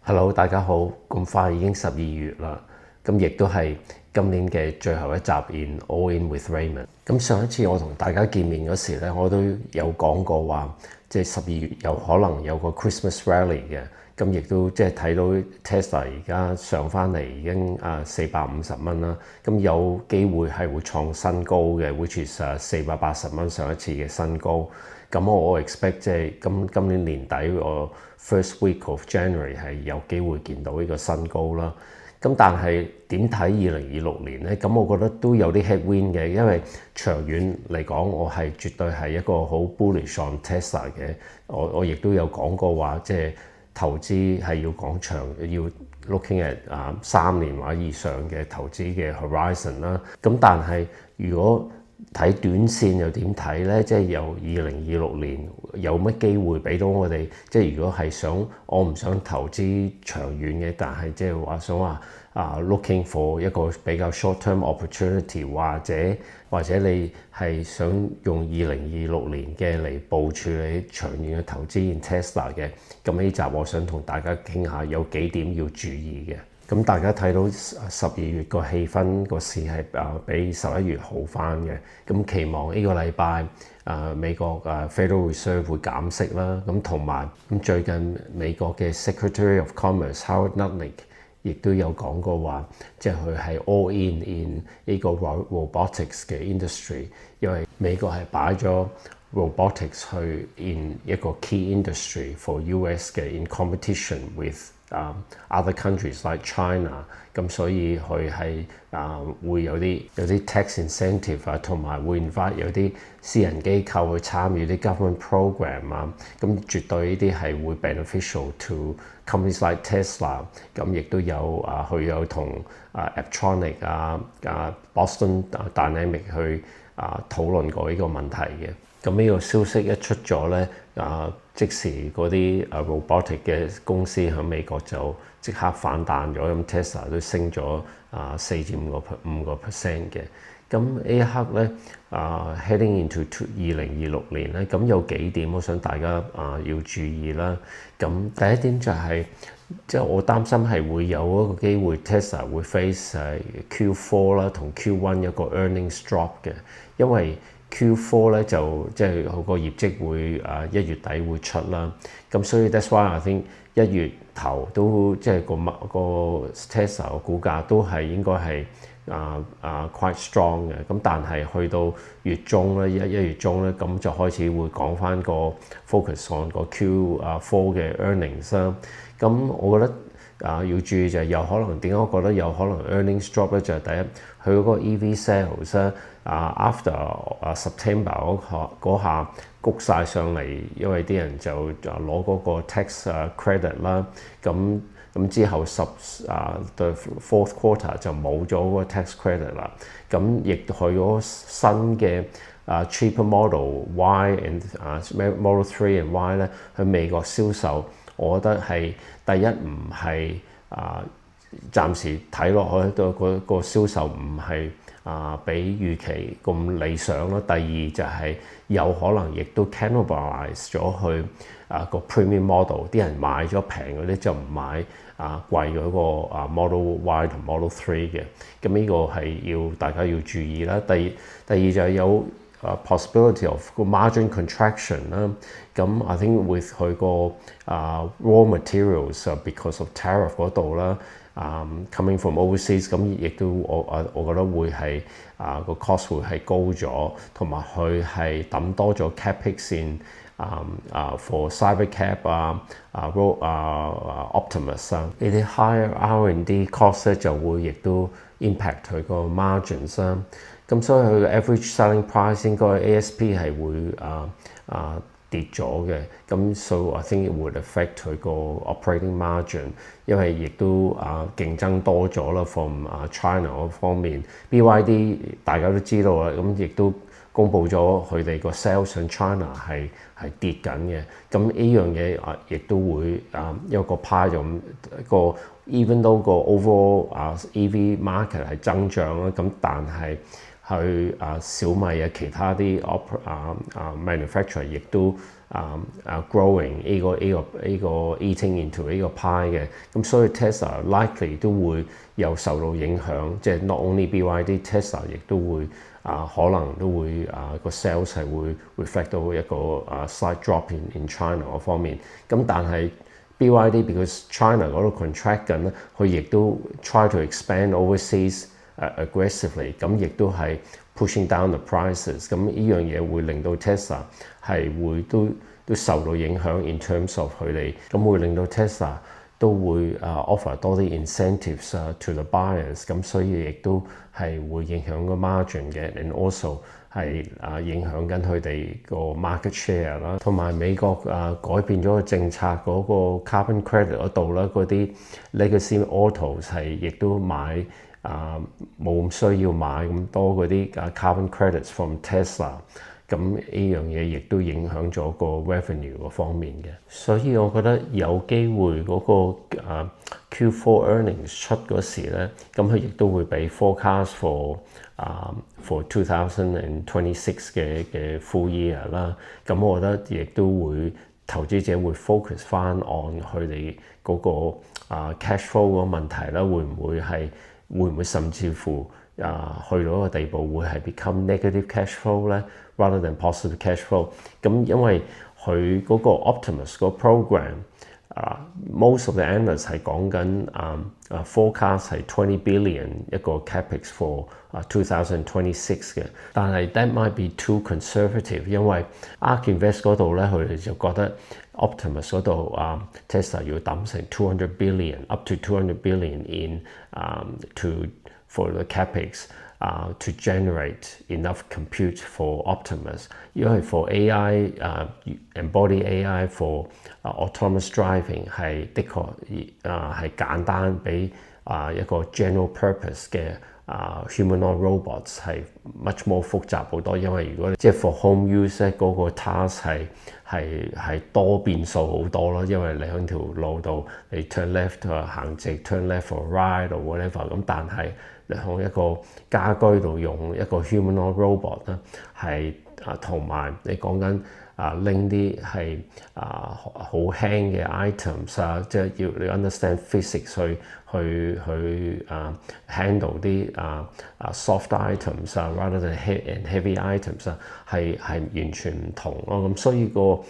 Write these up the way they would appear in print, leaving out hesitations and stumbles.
Hello，大家好。咁快已經12月啦，咁亦都係今年嘅最後一集 in All In with Raymond。咁上一次我同大家見面嗰時咧，我都有講過話，即係12月有可能有個 Christmas Rally 嘅。咁亦都即係睇到 Tesla 而家上翻嚟已經450蚊啦。咁有機會係會創新高嘅 which is 480蚊上一次嘅新高。咁我 expect 即係今年年底我 first week of January 係有機會見到呢個新高啦。咁但係點睇2026年呢？咁我覺得都有啲 headwind 嘅，因為長遠嚟講，我係絕對係一個好 bullish on Tesla 嘅。我亦都有講過話，即係投資係要講長，要 looking at 3年或以上嘅投資嘅 horizon 啦。咁但係如果睇短線又點睇呢？即係由2026年有乜機會俾到我哋？即係如果係想我唔想投資長遠嘅，但係即係話想話looking for 一個比較 short term opportunity，或者你係想用2026年嘅嚟部署你長遠嘅投資 in Tesla 嘅，咁呢集我想同大家傾下有幾點要注意嘅。咁大家睇到12月個氣氛個市係比11月好翻嘅，咁期望呢個禮拜美國Federal Reserve 會減息啦，咁同埋最近美國嘅 Secretary of Commerce Howard Lutnick 亦都有講過話，即係佢係 all in 呢個 robotics 嘅 industry， 因為美國係擺咗 robotics 去 in 一個 key industry for US 嘅 in competition with other countries like China， 咁所以佢係會有啲 tax incentive同埋會 invite 有啲私人機構去參與啲 government program，咁絕對呢啲係會 beneficial to companies like Tesla。咁亦都有佢有同Apptronic Boston Dynamic 去討論過呢個問題嘅。咁呢個消息一出咗咧，即時嗰啲robotic 嘅公司喺美國就即刻反彈咗，咁 Tesla 都升咗4至5% 嘅。咁呢一刻咧heading into 2026年咧，咁有幾點我想大家要注意啦。咁第一點就係即係我擔心係會有一個機會 Tesla 會 face Q4 啦同 Q1 一個 earnings drop 嘅，因為Q4 咧就即係佢個業績會1月底會出啦，咁所以 that's why I think 1月頭都即係個 Tesla 個股價都係應該係quite strong 嘅，咁但係去到月中咧1月中咧，咁就開始會講翻個 focus on 個 Q4 嘅 earnings 啦。咁我覺得要注意就係有可能，點解我覺得有可能 earnings drop 咧？就係第一，佢嗰個 EV sales 咧after September 嗰下谷晒上嚟，因為啲人就攞嗰個 tax credit 啦，咁之後the fourth quarter 就冇咗嗰個 tax credit 啦，咁亦佢嗰個新嘅cheaper model Y and Model 3 and Y 咧，喺美國銷售。我覺得係第一唔係暫時睇落去個銷售唔係比預期咁理想咯。第二就係有可能亦都 cannibalize 咗去個 premium model， 啲人買咗平嗰啲就唔買貴嗰個Model Y 同 Model 3嘅。咁呢個係大家要注意啦。第二就係有possibility of 個 margin contraction 啦，咁 I think with 佢個raw materials because of tariff 嗰度啦，coming from overseas， 咁亦都我覺得會係個 cost 會係高咗，同埋佢係抌多咗 capex in for Cybercab Optimus 呢啲 higher R&D cost 咧就會亦都 impact 佢個 margins 啦。咁所以佢嘅 average selling price 應該 ASP 係會跌咗嘅，咁 so I think it would affect 佢個 operating margin， 因為亦都競爭多咗啦 from China 嗰方面 ，BYD 大家都知道啦，咁亦都公布咗佢哋個 sales in China 係跌緊嘅，咁呢樣嘢亦都會一個派咁個 even though 個 overall EV market 係增長啦，咁但係小米啊其他啲manufacturer 亦都growing 呢個 eating into 呢個 pie 嘅，咁所以 Tesla likely 都會有受到影響，即係 not only BYD Tesla 亦都會可能都會個 sales 係會 reflect 到一個slight drop in China 嗰方面，咁但係BYD because China 嗰度 contract 緊咧，佢亦都 try to expand overseas aggressively， 咁亦都係 pushing down the prices， 咁呢樣嘢會令到 Tesla 係會都受到影響 in terms of 佢哋，咁會令到 Tesla 都會offer 多啲 incentives to the buyers， 咁所以亦都係會影響個 margin 嘅 ，and also 係影響緊佢哋個 market share 啦，同埋美國改變咗個政策嗰個 carbon credit 嗰度啦，嗰啲 legacy autos 係亦都買冇咁需要買咁多嗰啲carbon credits from Tesla。咁呢樣嘢亦都影響咗個 revenue 嗰方面嘅，所以我覺得有機會嗰個Q4 earnings 出嗰時咧，咁佢亦都會俾 forecast for 2026嘅 full year 啦。咁我覺得亦都會投資者會 focus 翻 on 佢哋嗰個cash flow 嗰個問題啦，會唔會甚至乎去到一個地步會係 become negative cash flow 咧 ，rather than positive cash flow。咁因為佢嗰個 Optimus 個 program，most of the analysts 係講緊forecast 係20 billion 一個 capex for 2026嘅，但係 that might be too conservative， 因為 ARK Invest 嗰度咧，佢哋就覺得 Optimus 嗰度Tesla 要抌成200 billion up to 200 billion in for the capex to generate enough compute for Optimus。因為 for AI embody AI for autonomous driving 係的確係簡單比一個 general purpose 嘅humanoid robots 係 much more 複雜好多，因為如果即係 for home use 咧，嗰個 task 係多變數好多咯，因為你喺條路度你 turn left 行直 turn left for ride or whatever， 咁但係你喺一個家居度用一個 humanoid robot 咧，係同埋你講緊拎啲係好輕嘅 items 即係要你 understand physics 去handle 啲soft items rather than heavy items 係完全唔同咯。咁所以個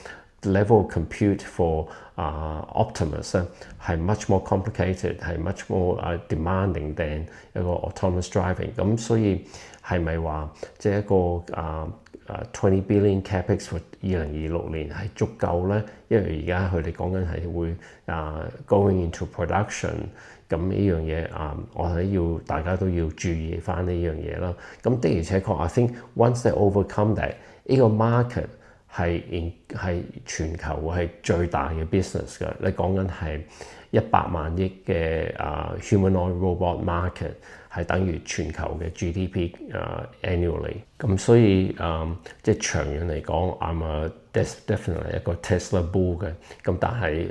level of compute for Optimus 咧係 much more complicated， 係 much more demanding than 一個 autonomous driving。咁所以係咪話即係一個20 billion capex for 2026年係足夠咧？因為而家佢哋講緊係會going into production， 咁呢樣嘢我睇大家都要注意翻呢樣嘢啦。咁的而且確 I think once they overcome that， 呢個 market 係全球係最大嘅 business 嘅。你講緊係100萬億嘅humanoid robot market， 係等於全球嘅 GDP annually。咁所以即係長遠嚟講 I'm definitely 一個 Tesla bull 嘅。咁但係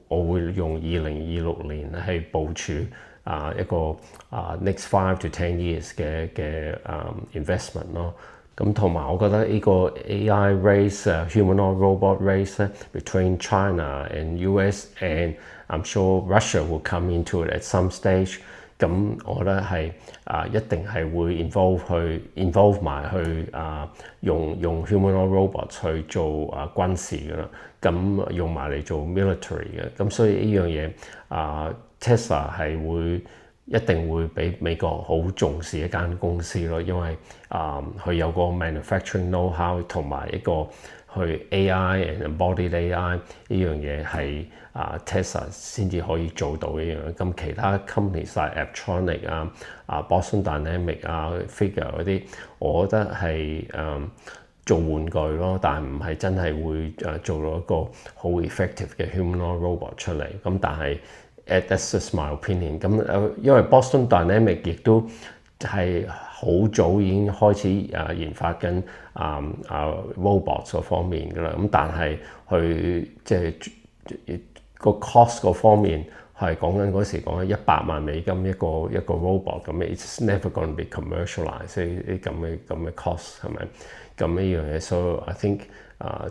我會用2026年係部署一個next 5 to 10 years 嘅investment 咯。咁同埋我覺得呢個 AI race、humanoid robot race 咧 between China and US and I'm sure Russia will come into it at some stage。咁我覺得係一定係會 involve 埋去用 humanoid robot 去做軍事㗎啦。咁用埋嚟做 military 嘅。咁所以呢樣嘢Tesla 係一定會俾美國好重視一間公司咯，因為佢有個 manufacturing know-how 同埋一個去 AI and embodied AI 呢樣嘢係Tesla 先至可以做到一樣。咁其他 companies like Apptronik Boston Dynamics Figure 嗰啲，我覺得係做玩具咯，但唔係真係會做到一個好 effective 嘅 humanoid robot 出嚟。咁但係that's just my opinion。咁因為 Boston Dynamics 亦都係好早已經開始研發緊robots 嗰方面㗎啦。咁但係佢即係個 cost 嗰方面，係講緊嗰時講緊100萬美金一個 robot 咁，it's never gonna be commercialized 啲咁嘅 cost 係咪？咁呢樣嘢，所以 I think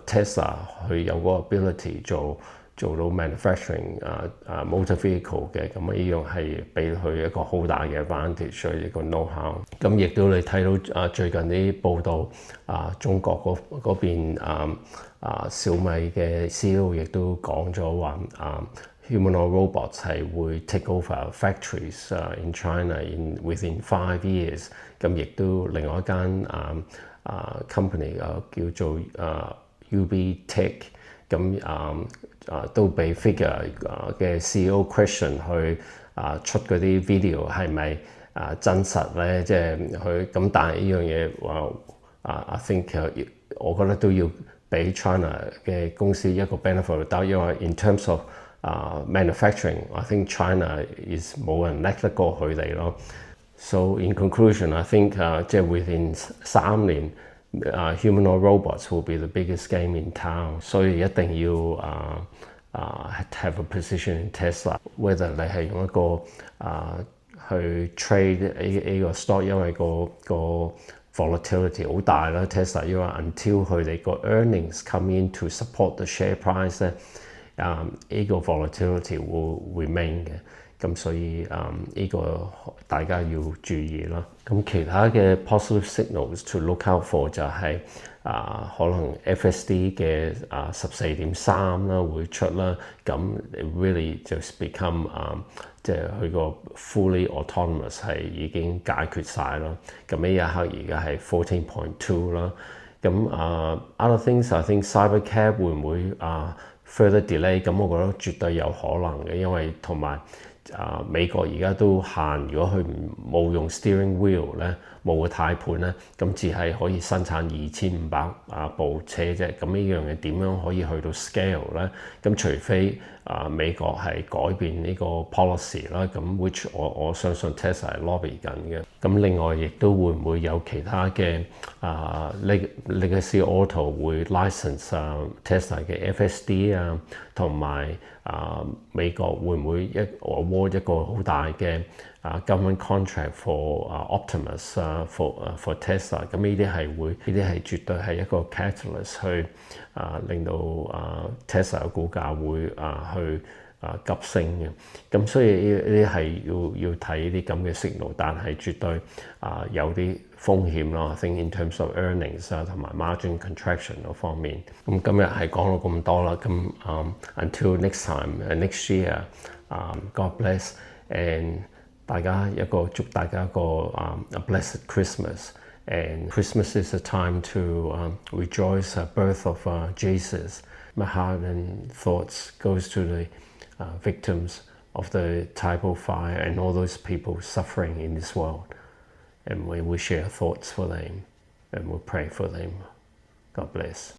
Tesla 佢有嗰個 ability 做到 manufacturing motor vehicle 嘅，咁呢樣係俾佢一個好大嘅 advantage，所以一個 know-how。咁亦都你睇到最近啲報道中國嗰邊小米嘅 CEO 亦都講咗話humanoid robots 係會 take over factories in China within 5 years。咁亦都另外一間company 叫做UB Tech。咁都俾 Figure 嘅 CEO question 去出嗰啲 video 係咪真實咧？即係佢咁，但係呢樣嘢I think 我覺得都要俾 China 嘅公司一個 benefit， 但因為 in terms of manufacturing，I think China is 冇人叻得過佢哋咯。So in conclusion，I think 即係 within 3年。humanoid robots will be the biggest game in town， 所以一定要have a position in Tesla。whether 你係用一個去 trade 呢個 stock， 因為個 volatility 好大啦 Tesla， 因為 until 佢哋個 earnings come in to support the share price 咧，呢個 volatility 會 remain 嘅。咁所以呢個大家要注意啦。咁其他嘅 positive signals to look out for 就係可能 FSD 嘅14.3啦會出啦。咁 really just become 即係佢個 fully autonomous 係已經解決晒啦。咁呢一刻而家係 14.2 啦。咁other things I think Cybercab 會唔會further delay？ 咁我覺得絕對有可能嘅，因為同埋美國而家都限，如果佢冇用 steering wheel 咧，冇個軚盤咧，咁只係可以生產2500部車啫。咁呢樣嘢點樣可以去到 scale 咧？咁除非美國係改變呢個 policy 啦，咁 which 我相信 Tesla 係 lobby 緊嘅。咁另外亦都會唔會有其他嘅Legacy Auto 會 license Tesla 嘅 FSD同埋美國會唔會award 一個好大嘅government contract for Optimus for Tesla？ 咁呢啲係絕對係一個 catalyst 去令到Tesla 嘅股價會去急升嘅。咁所以呢啲係要睇呢啲咁嘅 signal， 但係絕對有啲風險咯。I think in terms of earnings 同埋 margin contraction 嗰方面。咁今日係講到咁多啦。咁until next time next year，God bless and 祝大家一個a blessed Christmas。And Christmas is a time to rejoice the birth of Jesus. My heart and thoughts goes to the victims of the Taipo fire and all those people suffering in this world. And we share thoughts for them and we pray for them. God bless.